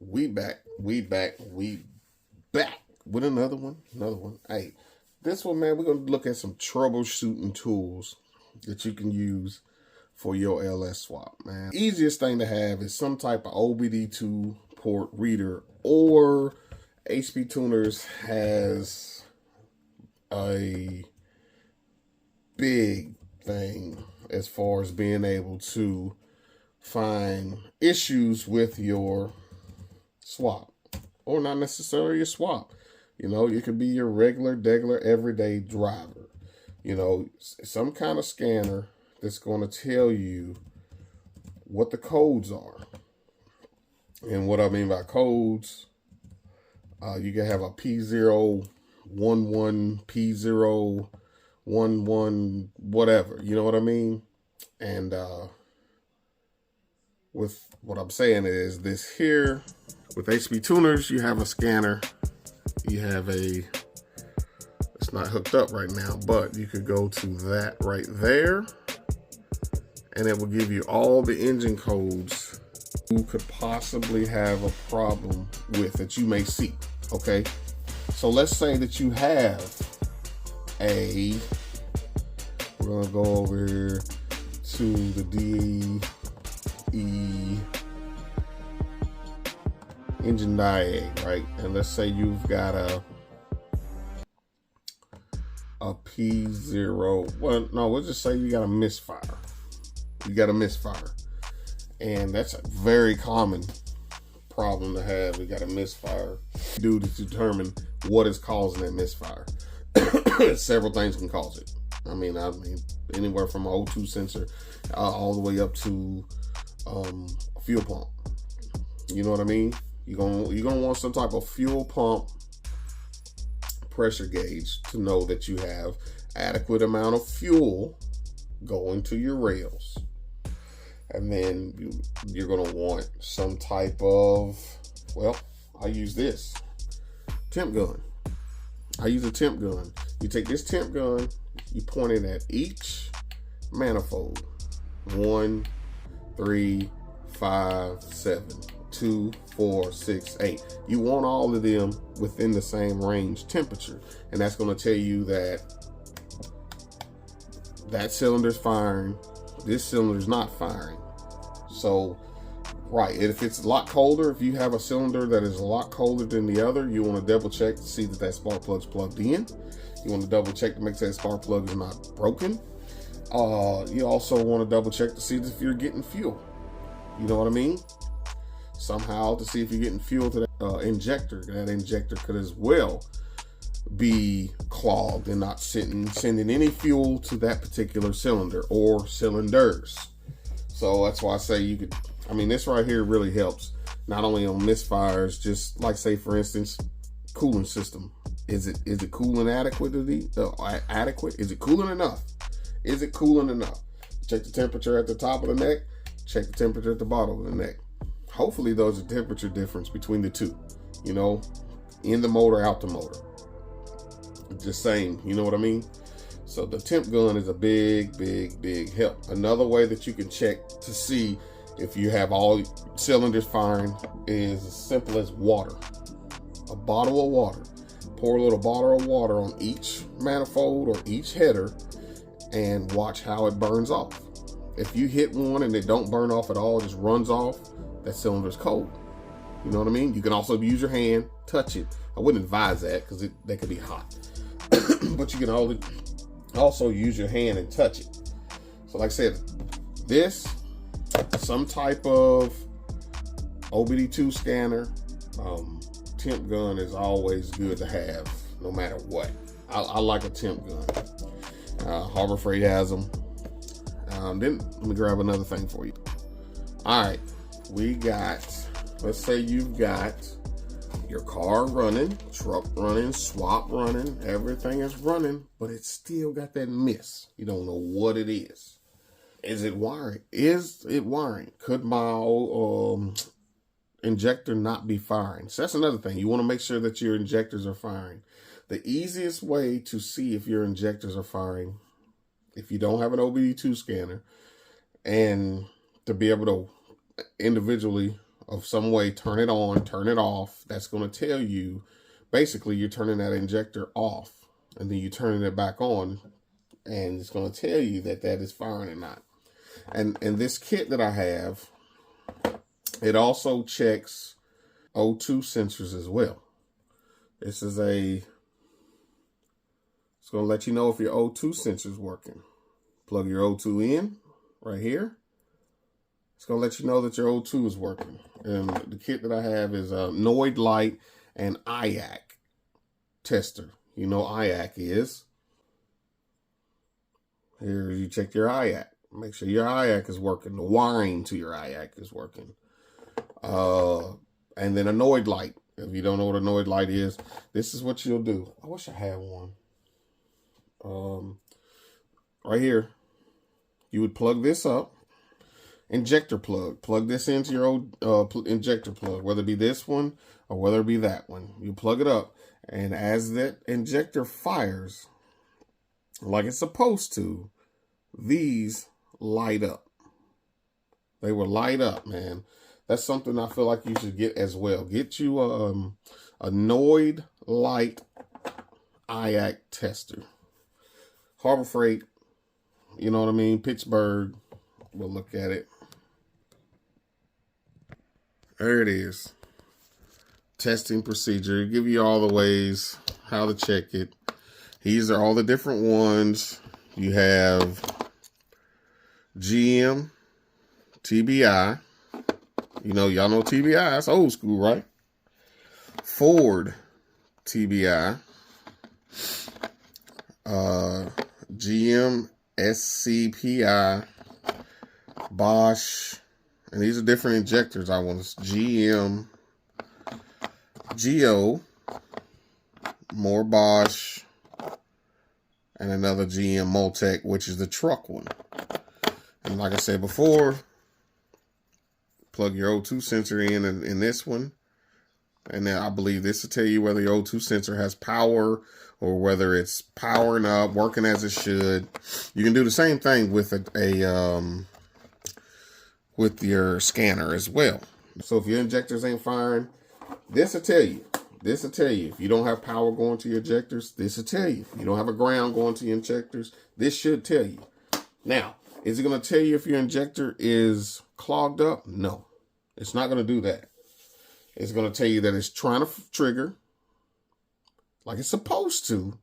We back with another one. Hey, this one, man, we're gonna look at some troubleshooting tools that you can use for your LS swap, man. Easiest thing to have is some type of OBD2 port reader, or HP Tuners has a big thing as far as being able to find issues with your swap, or not necessarily a swap. You know, it could be your regular everyday driver. You know, some kind of scanner that's going to tell you what the codes are. And what I mean by codes, you can have a P011, P011, whatever. You know what I mean? And with what I'm saying is this here, with HP Tuners, you have a scanner. You have a, it's not hooked up right now, but you could go to that right there, and it will give you all the engine codes you could possibly have a problem with that you may see. Okay, so let's say that you have a, we're gonna go over here to the DE engine diag, right? And let's say you've got a P0, well, no, we'll just say you got a misfire. You got a misfire. And that's a very common problem to have. You got a misfire. Do to determine what is causing that misfire. Several things can cause it. I mean, anywhere from an O2 sensor all the way up to a fuel pump. You know what I mean? You're gonna want some type of fuel pump pressure gauge to know that you have adequate amount of fuel going to your rails. And then you're gonna want some type of, well, I use this temp gun. I use a temp gun. You take this temp gun, you point it at each manifold. 1, 3, 5, 7, 2, 4, 6, 8. You want all of them within the same range temperature, and that's going to tell you that that cylinder's firing, this cylinder's not firing. So, right, if it's a lot colder, if you have a cylinder that is a lot colder than the other, you want to double check to see that that spark plug's plugged in. You want to double check to make sure that spark plug is not broken. You also want to double check to see if you're getting fuel. You know what I mean? Somehow to see if you're getting fuel to that injector. That injector could as well be clogged and not sending any fuel to that particular cylinder or cylinders. So that's why I say you could, I mean, this right here really helps, not only on misfires, just like, say for instance, cooling system. Is it cooling adequately? Adequate? Is it cooling enough? Is it cooling enough? Check the temperature at the top of the neck. Check the temperature at the bottom of the neck. Hopefully there's a temperature difference between the two, you know, in the motor, out the motor. Just saying, you know what I mean? So the temp gun is a big help. Another way that you can check to see if you have all cylinders firing is as simple as water. A bottle of water. Pour a little bottle of water on each manifold or each header and watch how it burns off. If you hit one and it don't burn off at all, just runs off, that cylinder's cold. You know what I mean? You can also use your hand, touch it. I wouldn't advise that because they could be hot. But you can also use your hand and touch it. So like I said, this, some type of OBD2 scanner, temp gun is always good to have no matter what. I like a temp gun. Harbor Freight has them. Then let me grab another thing for you. All right, we got, let's say you've got your car running, truck running, swap running, everything is running, but it's still got that miss. You don't know what it is. Is it wiring? Is it wiring? Could my injector not be firing? So that's another thing. You want to make sure that your injectors are firing. The easiest way to see if your injectors are firing, if you don't have an OBD2 scanner, and to be able to individually of some way, turn it on, turn it off. That's going to tell you, basically, you're turning that injector off, and then you're turning it back on, and it's going to tell you that that is firing or not. And this kit that I have, it also checks O2 sensors as well. This is it's going to let you know if your O2 sensor is working. Plug your O2 in right here. It's going to let you know that your O2 is working. And the kit that I have is a Noid Light and IAC tester. You know IAC is. Here you check your IAC. Make sure your IAC is working. The wiring to your IAC is working. And then a Noid Light. If you don't know what a Noid Light is, this is what you'll do. I wish I had one. Right here, you would plug this up. Injector plug. Plug this into your old injector plug, whether it be this one or whether it be that one. You plug it up, and as that injector fires, like it's supposed to, these light up. They will light up, man. That's something I feel like you should get as well. Get you a Noid Light IAC tester. Harbor Freight, you know what I mean? Pittsburgh, we'll look at it. There it is. Testing procedure. Give you all the ways how to check it. These are all the different ones. You have GM, TBI. You know, y'all know TBI. That's old school, right? Ford, TBI. GM, SCPI, Bosch, and these are different injectors. I want GM, GO, more Bosch, and another GM Multec, which is the truck one. And like I said before, plug your O2 sensor in this one. And then I believe this will tell you whether your O2 sensor has power or whether it's powering up, working as it should. You can do the same thing with with your scanner as well. So if your injectors ain't firing, this will tell you. This will tell you. If you don't have power going to your injectors, this will tell you. If you don't have a ground going to your injectors, this should tell you. Now, is it going to tell you if your injector is clogged up? No, it's not going to do that. It's going to tell you that it's trying to trigger like it's supposed to,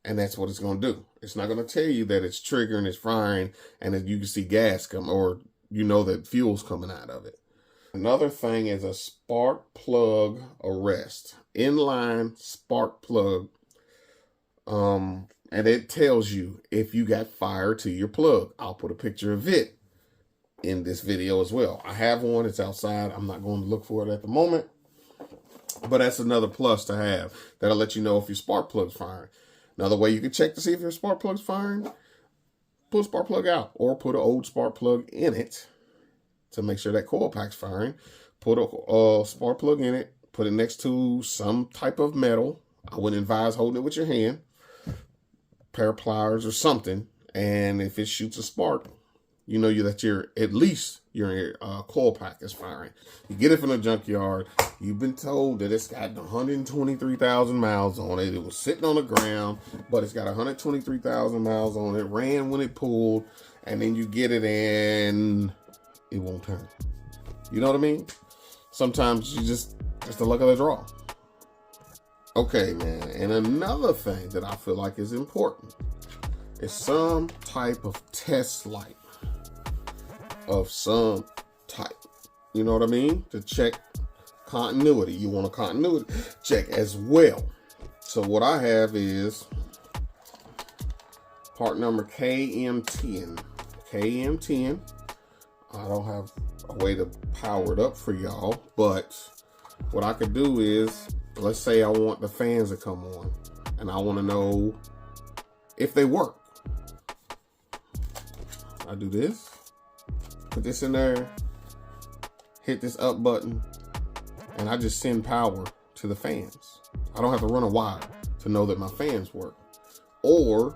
and that's what it's going to do. It's not going to tell you that it's triggering, it's firing, and that you can see gas come, or you know that fuel's coming out of it. Another thing is a spark plug arrest. Inline spark plug. And it tells you if you got fire to your plug. I'll put a picture of it in this video as well. I have one. It's outside. I'm not going to look for it at the moment. But that's another plus to have. That'll let you know if your spark plug's firing. Another way you can check to see if your spark plug's firing, pull a spark plug out or put an old spark plug in it to make sure that coil pack's firing. Put a spark plug in it, put it next to some type of metal. I wouldn't advise holding it with your hand. Pair of pliers or something. And if it shoots a spark, you know that at least your coil pack is firing. You get it from the junkyard. You've been told that it's got 123,000 miles on it. It was sitting on the ground, but it's got 123,000 miles on it. Ran when it pulled, and then you get it and it won't turn. You know what I mean? Sometimes it's the luck of the draw. Okay, man. And another thing that I feel like is important is some type of test light of some type. You know what I mean? To check continuity. You want a continuity check as well. So what I have is part number KM10. KM10. I don't have a way to power it up for y'all, but what I could do is, let's say I want the fans to come on and I want to know if they work. I do this. Put this in there, hit this up button, and I just send power to the fans. I don't have to run a wire to know that my fans work. Or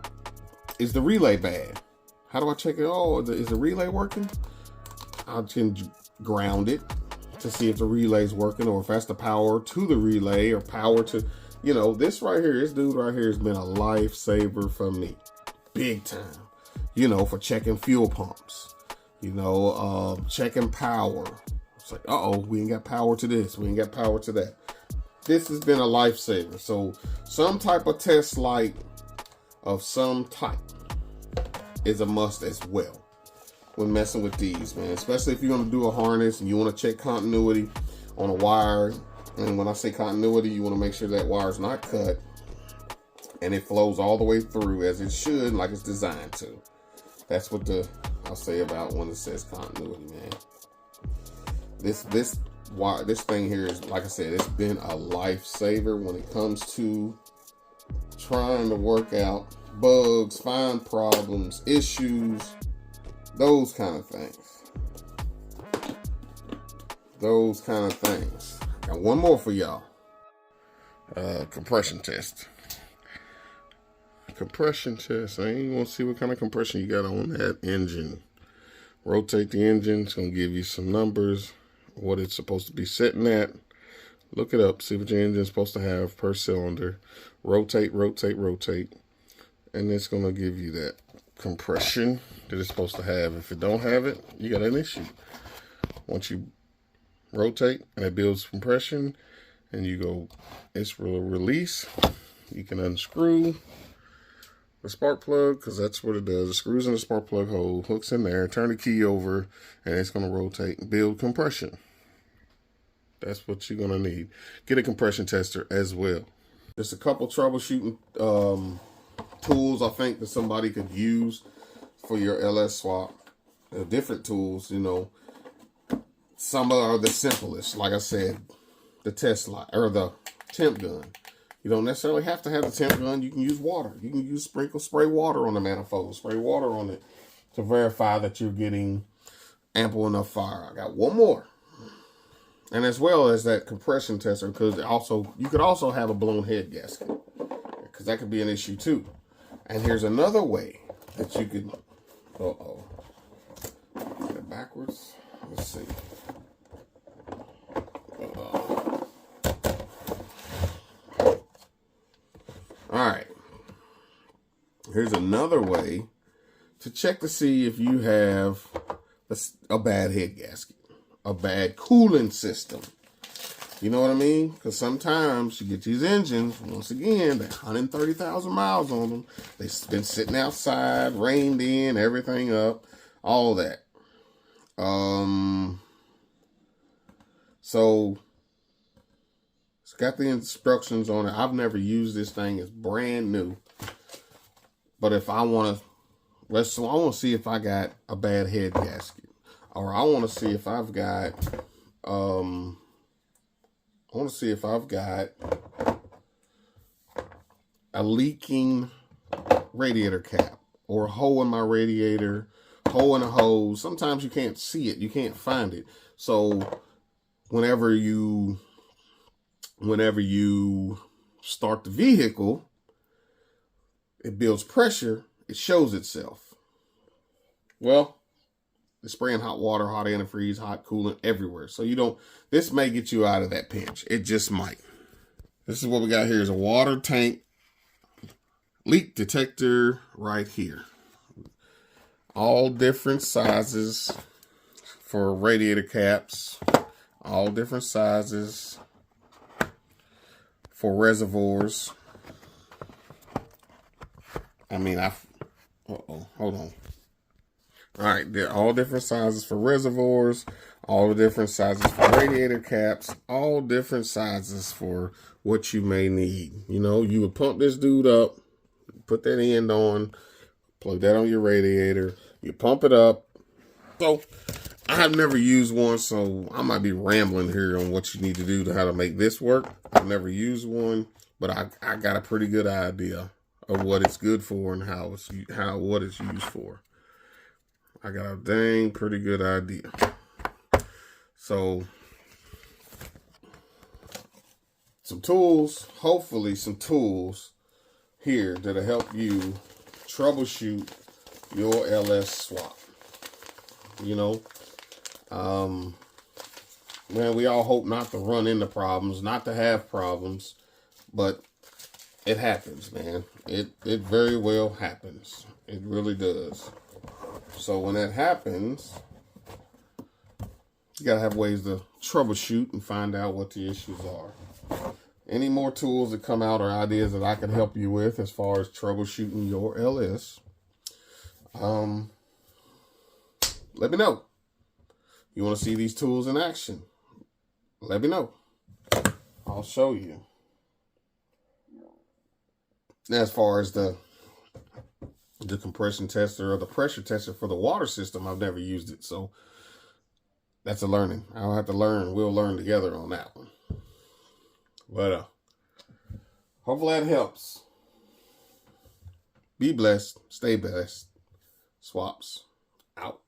is the relay bad? How do I check it? Oh, is the relay working? I can ground it to see if the relay's working, or if that's the power to the relay, or power to, you know, this right here, this dude right here has been a lifesaver for me. Big time. You know, for checking fuel pumps. You know, checking power. It's like, uh-oh, we ain't got power to this. We ain't got power to that. This has been a lifesaver. So some type of test light of some type is a must as well when messing with these, man. Especially if you're going to do a harness and you want to check continuity on a wire. And when I say continuity, you want to make sure that wire's not cut and it flows all the way through as it should, like it's designed to. That's what I'll say about when it says continuity, man. This thing here is, like I said, it's been a lifesaver when it comes to trying to work out bugs, find problems, issues, those kind of things. Those kind of things. Got one more for y'all. Compression test. Compression test. I ain't want to see what kind of compression you got on that engine. Rotate the engine. It's going to give you some numbers, what it's supposed to be sitting at. Look it up. See what your engine's supposed to have per cylinder. Rotate, rotate, rotate. And it's going to give you that compression that it's supposed to have. If it don't have it, you got an issue. Once you rotate and it builds compression and you go, it's release, you can unscrew the spark plug, because that's what it does. It screws in the spark plug hole, hooks in there, turn the key over, and it's going to rotate and build compression. That's what you're going to need. Get a compression tester as well. Just a couple troubleshooting tools I think that somebody could use for your LS swap. Different tools, you know. Some are the simplest. Like I said, the test light or the temp gun. You don't necessarily have to have the temp gun. You can use water. You can use spray water on the manifold. Spray water on it to verify that you're getting ample enough fire. I got one more. And as well as that compression tester, because you could also have a blown head gasket, because that could be an issue too. And here's another way that you could, get it backwards. Let's see. All right. Here's another way to check to see if you have a bad head gasket, a bad cooling system. You know what I mean? Because sometimes you get these engines, once again, they're 130,000 miles on them. They've been sitting outside, rained in, everything up, all that. So it's got the instructions on it. I've never used this thing. It's brand new. But if I want to, I want to see if I got a bad head gasket, or I want to see if I've got, a leaking radiator cap, or a hole in my radiator, hole in a hose. Sometimes you can't see it. You can't find it. So whenever you start the vehicle, it builds pressure. It shows itself. Well, it's spraying hot water, hot antifreeze, hot coolant everywhere. So this may get you out of that pinch. It just might. This is what we got here is a water tank leak detector right here. All different sizes for radiator caps. All different sizes for reservoirs. I mean, hold on. All right, they're all different sizes for reservoirs, all the different sizes for radiator caps, all different sizes for what you may need. You know, you would pump this dude up, put that end on, plug that on your radiator, you pump it up. So I have never used one, so I might be rambling here on what you need to do to how to make this work. I've never used one, but I got a pretty good idea of what it's good for and what it's used for. I got a dang pretty good idea. So some tools, hopefully some tools here that'll help you troubleshoot your LS swap. You know, Man, we all hope not to run into problems, not to have problems, but it happens, man. It very well happens. It really does. So when that happens, you gotta have ways to troubleshoot and find out what the issues are. Any more tools that come out or ideas that I can help you with as far as troubleshooting your LS, let me know. You want to see these tools in action? Let me know. I'll show you. As far as the compression tester or the pressure tester for the water system, I've never used it, so that's a learning. I'll have to learn. We'll learn together on that one. But hopefully that helps. Be blessed. Stay blessed. Swaps out.